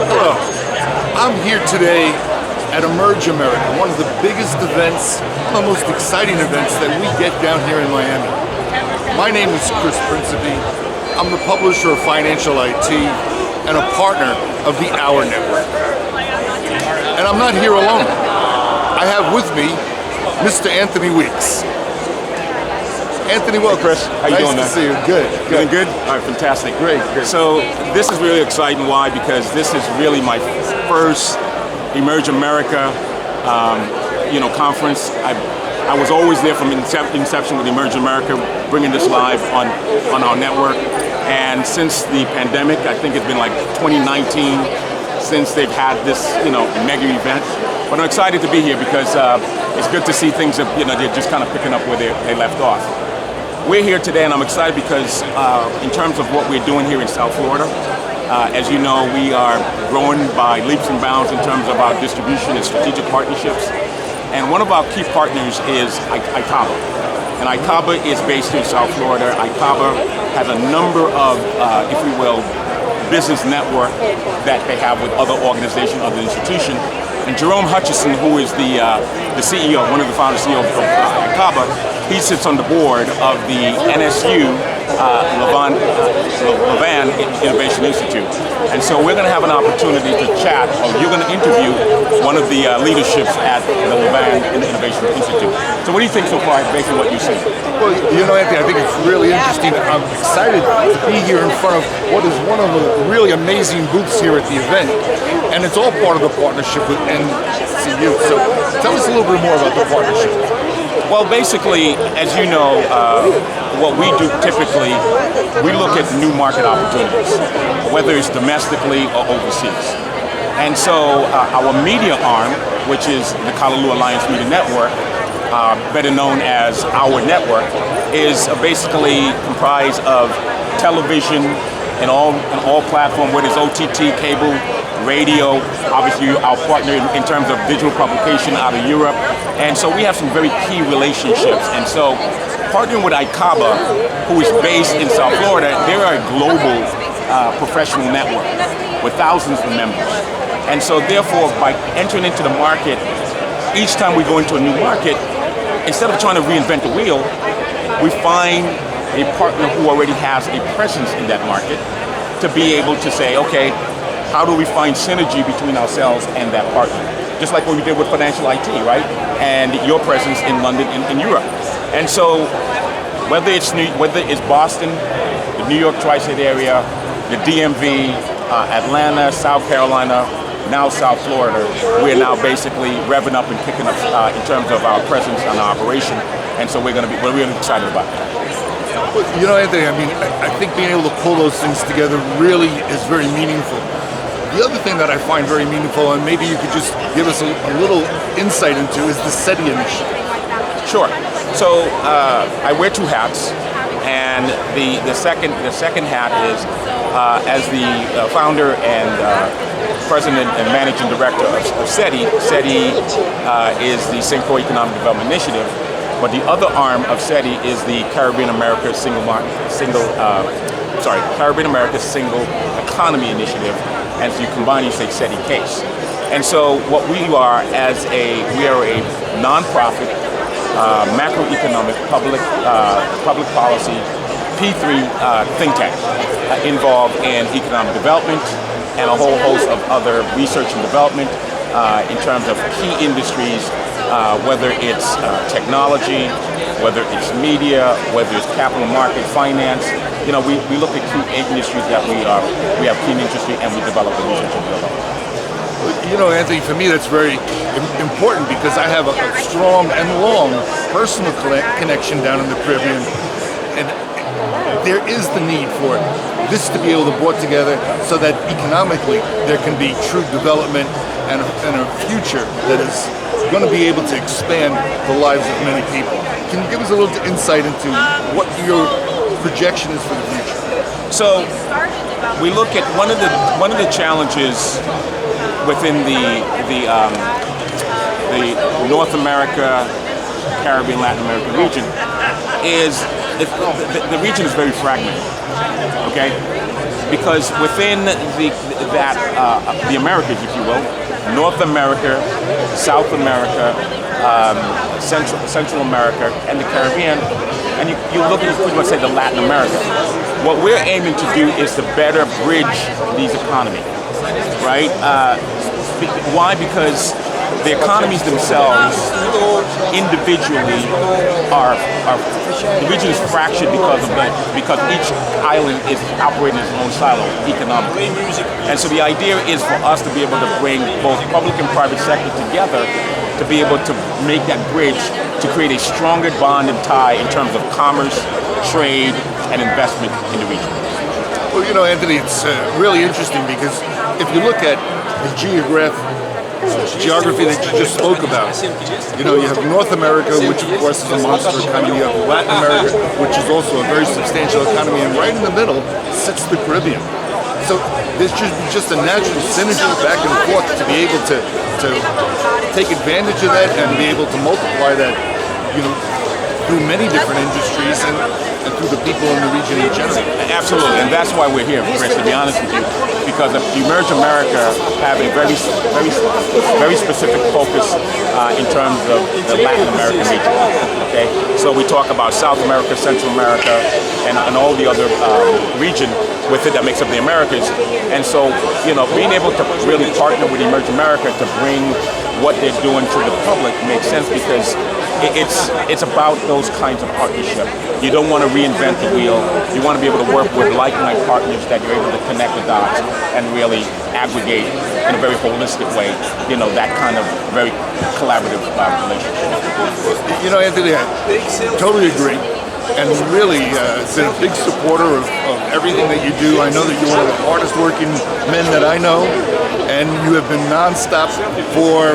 Hello. I'm here today at eMerge America, one of the biggest events, one of the most exciting events that we get down here in Miami. My name is Chris Principe. I'm the publisher of Financial IT and a partner of the Hour Network. And I'm not here alone. I have with me Mr. Anthony Weeks. Anthony, well, Chris, how you doing, man? Nice to see you. Good. Doing good? All right, fantastic. Great. So this is really exciting. Why? Because this is really my first eMerge America, conference. I was always there from inception with eMerge America, bringing this live on our network. And since the pandemic, I think it's been like 2019 since they've had this, mega event. But I'm excited to be here because it's good to see things that, they're just kind of picking up where they left off. We're here today, and I'm excited because in terms of what we're doing here in South Florida, as you know, we are growing by leaps and bounds in terms of our distribution and strategic partnerships. And one of our key partners is ICABA. And ICABA is based in South Florida. ICABA has a number of, if we will, business network that they have with other organizations, other institutions. And Jerome Hutchison, who is the CEO, one of the founder CEOs of ICABA, he sits on the board of the NSU Levan Innovation Institute. And so we're going to have an opportunity to chat, or you're going to interview one of the leaderships at the Levan Innovation Institute. So what do you think so far, based on what you've seen? Well, Anthony, I think it's really interesting. I'm excited to be here in front of what is one of the really amazing booths here at the event. And it's all part of the partnership with NSU. So tell us a little bit more about the partnership. Well, basically, as you know, what we do typically, we look at new market opportunities, whether it's domestically or overseas. And so our media arm, which is the Callaloo Alliance Media Network, better known as Our Network, is basically comprised of television and all platforms, whether it's OTT, cable, radio, obviously our partner in terms of digital publication out of Europe. And so we have some very key relationships. And so partnering with ICABA, who is based in South Florida, they're a global professional network with thousands of members. And so therefore, by entering into the market, each time we go into a new market, instead of trying to reinvent the wheel, we find a partner who already has a presence in that market to be able to say, okay, how do we find synergy between ourselves and that partner? Just like what we did with Financial IT, right? And your presence in London and in Europe. And so whether it's Boston, the New York tri-state area, the DMV, Atlanta, South Carolina, now South Florida, we're now basically revving up and kicking up in terms of our presence and our operation. And so we're really excited about that. Well, Anthony, I think being able to pull those things together really is very meaningful. The other thing that I find very meaningful, and maybe you could just give us a little insight into, is the SETI initiative. Sure. So I wear two hats, and the second hat is as the founder and president and managing director of SETI. SETI is the Singapore Economic Development Initiative, but the other arm of SETI is the Caribbean America Caribbean America Single Economy Initiative. And so you combine, you say SETI case. And so what we are we are a nonprofit, macroeconomic, public policy, P3 think tank involved in economic development and a whole host of other research and development in terms of key industries, whether it's technology, whether it's media, whether it's capital market, finance. We look at key industries that we have keen interest in, and we develop the research and development. Anthony, for me that's very important because I have a strong and long personal connection down in the Caribbean, and there is the need for this to be able to be brought together so that economically there can be true development and a future that is going to be able to expand the lives of many people. Can you give us a little insight into what your projection is for the future? So we look at one of the challenges within the North America, Caribbean, Latin American region is the region is very fragmented. Okay, because within the Americas, if you will, North America, South America, Central America, and the Caribbean, and you look at pretty much say the Latin America. What we're aiming to do is to better bridge these economies, right? Why? Because the economies themselves, individually, the region is fractured because each island is operating its own silo economically. And so the idea is for us to be able to bring both public and private sector together to be able to make that bridge to create a stronger bond and tie in terms of commerce, trade, and investment in the region. Well, Anthony, it's really interesting because if you look at the geography that you just spoke about, you have North America, which of course is a monster economy. You have Latin America, which is also a very substantial economy, and right in the middle sits the Caribbean. So there should be just a natural synergy back and forth to be able to take advantage of that and be able to multiply that, through many different industries and through the people in the region in general. Absolutely, and that's why we're here, Chris, to be honest with you, because eMerge America have a very specific focus in terms of the Latin American region. Okay, so we talk about South America, Central America, and all the other region with it that makes up the Americas. And so, being able to really partner with eMerge America to bring what they're doing to the public makes sense because it's about those kinds of partnership. You don't want to reinvent the wheel. You want to be able to work with like-minded partners that you're able to connect the dots and really aggregate in a very holistic way, that kind of very collaborative relationship. Anthony, I totally agree. And really been a big supporter of everything that you do. I know that you're one of the hardest working men that I know, and you have been nonstop for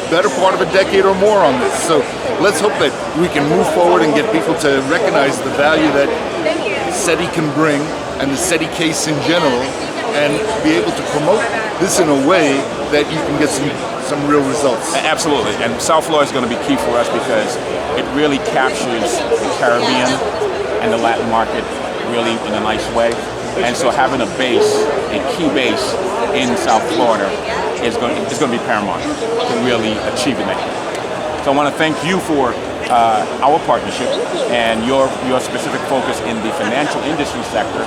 better part of a decade or more on this. So let's hope that we can move forward and get people to recognize the value that SETI can bring and the SETI case in general, and be able to promote this in a way that you can get some real results. Absolutely, and South Florida is going to be key for us because it really captures the Caribbean and the Latin market really in a nice way. And so having a key base in South Florida is going to be paramount to really achieving that. So I want to thank you for our partnership and your specific focus in the financial industry sector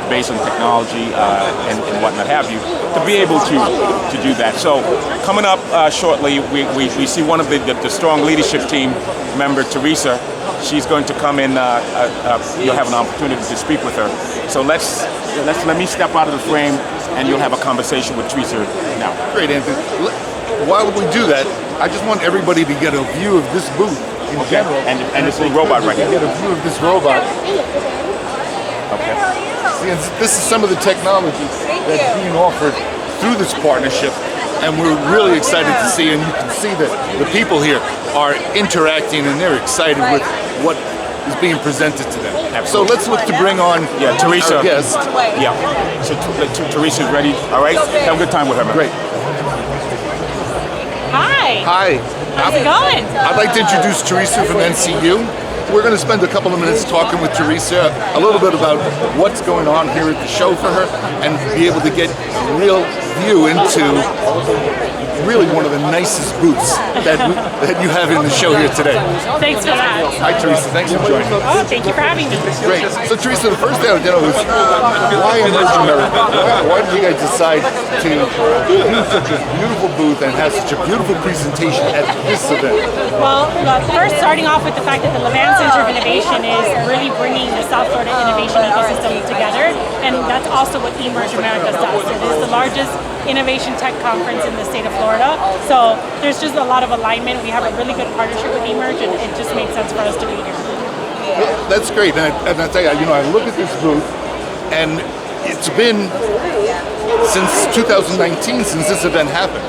based on technology and whatnot have you, to be able to do that. So coming up shortly, we see one of the strong leadership team member, Teresa. She's going to come in, you'll have an opportunity to speak with her. So let me step out of the frame and you'll have a conversation with Teresa now. Great, Anthony. While we do that, I just want everybody to get a view of this booth in general. And this little robot right here. Get a view of this robot. Okay. See, this is some of the technology that's being offered through this partnership, and we're really excited to see, and you can see that the people here are interacting and they're excited with what is being presented to them. Absolutely. So let's look to bring on Teresa. our guest. Yeah. So Teresa's ready. All right. Have a good time with her, man. Great. Hi. Hi. How's it going? I'd like to introduce Teresa from NCU. We're going to spend a couple of minutes talking with Teresa a little bit about what's going on here at the show for her and be able to get a real view into really one of the nicest booths that you have in the show here today. Thanks for that. Hi Teresa, thanks for joining. Oh, thank you for having me. Great. So Teresa, the first thing I want to know is why eMerge America? Why did you guys decide to do such a beautiful booth and have such a beautiful presentation at this event? Well, first starting off with the fact that the Levan Center of Innovation is really bringing the South Florida innovation ecosystem together, and that's also what eMerge America does. It is the largest innovation tech conference in the state of Florida, so there's just a lot of alignment. We have a really good partnership with eMerge, and it just made sense for us to be here. Well, that's great, and I tell you, I look at this booth, and it's been since 2019 since this event happened.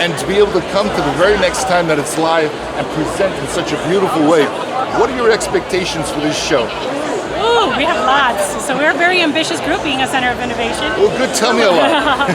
And to be able to come to the very next time that it's live and present in such a beautiful way, what are your expectations for this show? Ooh, we have lots. So we're a very ambitious group being a center of innovation. Well, good. Tell me a lot.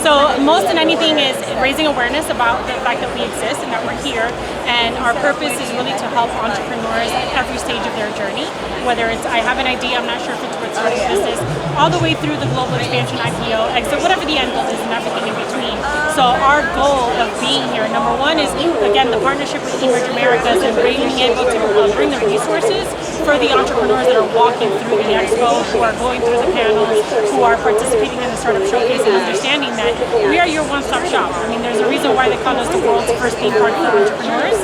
So most than anything is raising awareness about the fact that we exist and that we're here, and our purpose is really to help entrepreneurs at every stage of their journey, whether it's I have an idea, I'm not sure if it's worth starting a business, all the way through the global expansion, IPO, exit, whatever the end goal is, and everything in between. So our goal of being here, number one, is again the partnership with eMerge Americas and being able to bring the resources for the entrepreneurs that are walking through the expo, who are going through the panels, who are participating in the startup showcase, and understanding that we are your one-stop shop. I mean, there's a reason why they call us the world's first theme park for entrepreneurs,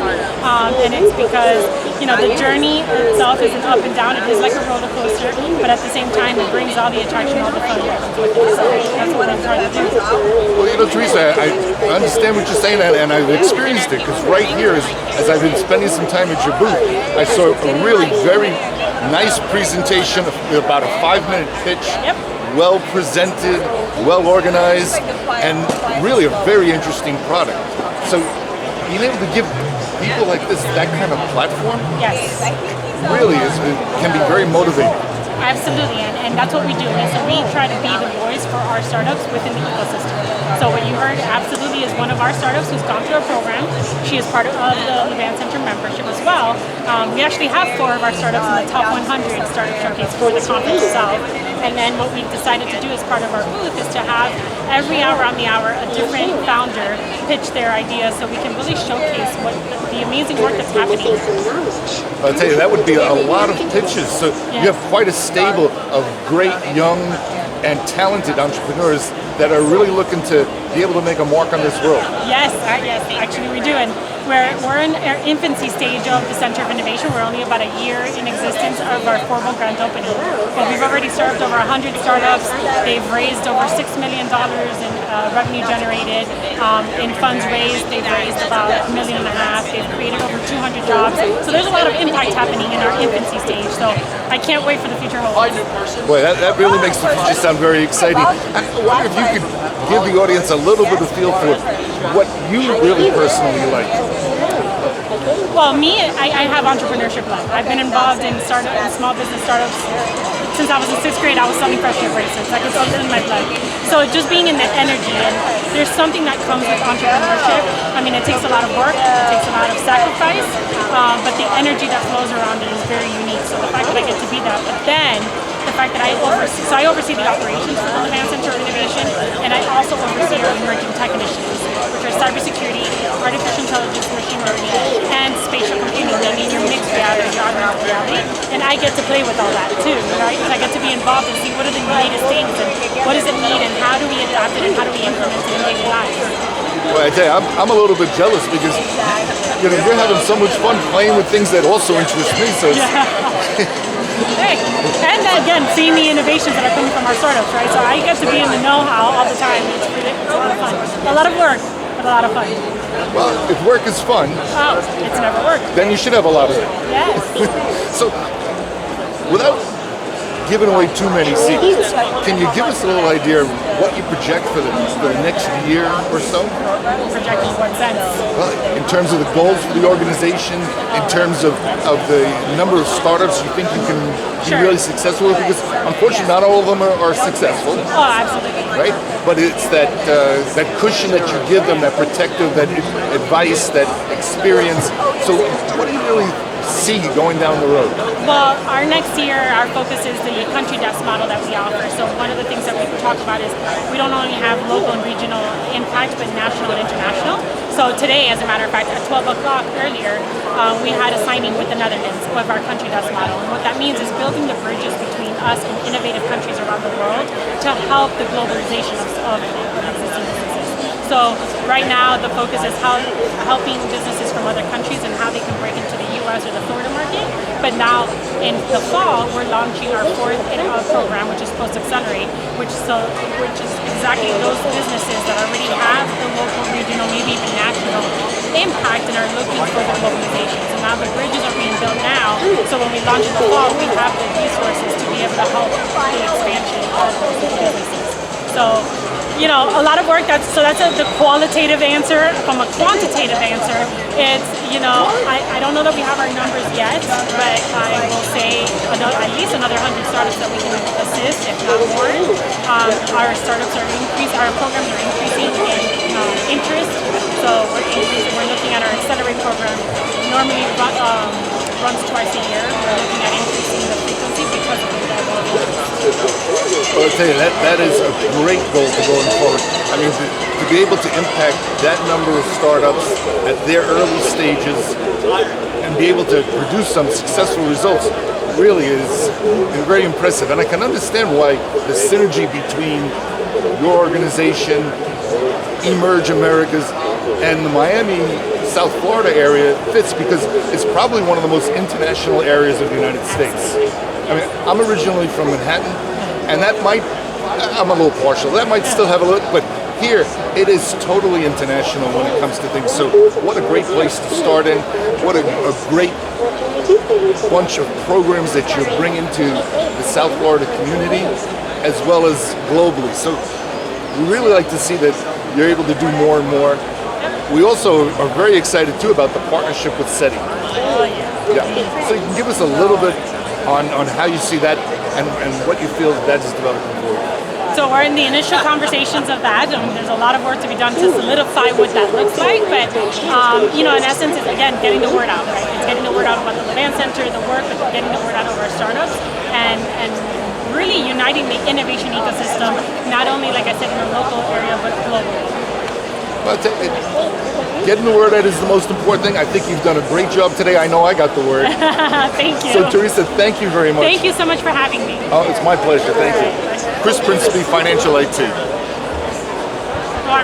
and it's because the journey itself is an up and down. It is like a roller coaster, but at the same time, it brings all the attraction, all the fun with it. So that's what I'm trying to do. Well, Teresa, I understand what you're saying, and I've experienced it, because right here, as I've been spending some time at your booth, I saw a really very nice presentation, about a 5-minute pitch. Yep. Well presented, well organized, and really a very interesting product. So being able to give people like this that kind of platform, yes, really can be very motivating. Absolutely, and that's what we do. So we try to be the voice for our startups within the ecosystem. So what you heard absolutely is one of our startups who's gone through our program. She is part of the Levan Center membership as well. We actually have 4 of our startups in the top 100 startup showcase for the conference itself. And then what we've decided to do as part of our booth is to have every hour on the hour a different founder pitch their idea, so we can really showcase what the amazing work that's happening. I'll tell you, that would be a lot of pitches. So you have quite a stable of great young and talented entrepreneurs that are really looking to be able to make a mark on this world. Yes, actually we do. And we're in our infancy stage of the Center of Innovation. We're only about a year in existence of our formal grand opening. But we've already served over 100 startups. They've raised over $6 million in revenue generated. In funds raised, they've raised about $1.5 million. They've created over 200 jobs. So there's a lot of impact happening in our infancy stage. So I can't wait for the future holds. Boy, that really makes the future sound very exciting. I wonder if you could give the audience a little bit of feel for what you really personally like. Well, me, I have entrepreneurship love. I've been involved in small business startups since I was in 6th grade. I was selling fresh fruit bracelets. Like, it's something in my blood. So just being in that energy, and there's something that comes with entrepreneurship. I mean, it takes a lot of work, it takes a lot of sacrifice, but the energy that flows around it is very unique. So the fact that I get to be that, but then the fact that I oversee the operations for the Levan Center of Innovation, and I also oversee our emerging tech initiatives, which are cybersecurity, artificial intelligence, machine learning, and spatial computing, meaning your mixed reality, your augmented reality. And I get to play with all that too, right? And I get to be involved and see what are the latest things and what does it need and how do we adapt it and how do we implement it in daily lives. Well, I tell you, I'm a little bit jealous because you're having so much fun playing with things that also interest me. So Hey, and again, seeing the innovations that are coming from our startups, right? So I get to be in the know-how all the time. It's a lot of fun. A lot of work, but a lot of fun. Well, if work is fun, it's never work. Then you should have a lot of it. Yes. So, without giving away too many secrets, can you give us a little idea of what you project for the next year or so? Project in what sense? Well, in terms of the goals for the organization, in terms of the number of startups you think you can be really successful with, because unfortunately not all of them are successful. Oh, absolutely. Right? But it's that cushion that you give them, that protective, that advice, that experience. So what do you really see going down the road? Well, our next year, our focus is the country desk model that we offer. So one of the things that we talk about is we don't only have local and regional impact, but national and international. So today, as a matter of fact, at 12 o'clock earlier, we had a signing with the Netherlands of our country desk model. And what that means is building the bridges between us and innovative countries around the world to help the globalization of existing businesses. So right now, the focus is helping businesses from other countries and how they can break into the U.S. or the Florida market. But now, in the fall, we're launching our 4th program, which is Post Accelerate, which is exactly those businesses that already have the local, regional, maybe even national impact and are looking for the globalization. So now the bridges are being built now. So when we launch in the fall, we have the resources to be able to help the expansion of those businesses. So a lot of work. That's the qualitative answer. From a quantitative answer, it's I don't know that we have our numbers yet, but I will say at least another 100 startups that we can assist, if not more. Our startups are our programs are increasing in interest. So we're looking at our Accelerate program. Normally runs twice a year. We're looking at increasing the frequency because of the level of interest. Well, I'll tell you, that is a great goal for going forward. I mean, to be able to impact that number of startups at their early stages and be able to produce some successful results really is very impressive. And I can understand why the synergy between your organization, eMerge Americas, and the Miami, South Florida area fits, because it's probably one of the most international areas of the United States. I mean, I'm originally from Manhattan, and I'm a little partial. That might still have a little, but here it is totally international when it comes to things. So what a great place to start in. What a great bunch of programs that you're bringing to the South Florida community, as well as globally. So we really like to see that you're able to do more and more. We also are very excited too about the partnership with SETI. Yeah. So you can give us a little bit on how you see that and what you feel that is developing forward. So we're in the initial conversations of that, and there's a lot of work to be done to solidify what that looks like. But in essence, it's again getting the word out, right? It's getting the word out about the Levan Center, the work, but getting the word out of our startups, and really uniting the innovation ecosystem, not only, like I said, in the local area, but globally. Well, getting the word out is the most important thing. I think you've done a great job today. I know I got the word. Thank you. So Teresa, thank you very much. Thank you so much for having me. Oh, it's my pleasure. Thank you. Chris Principe, Financial IT.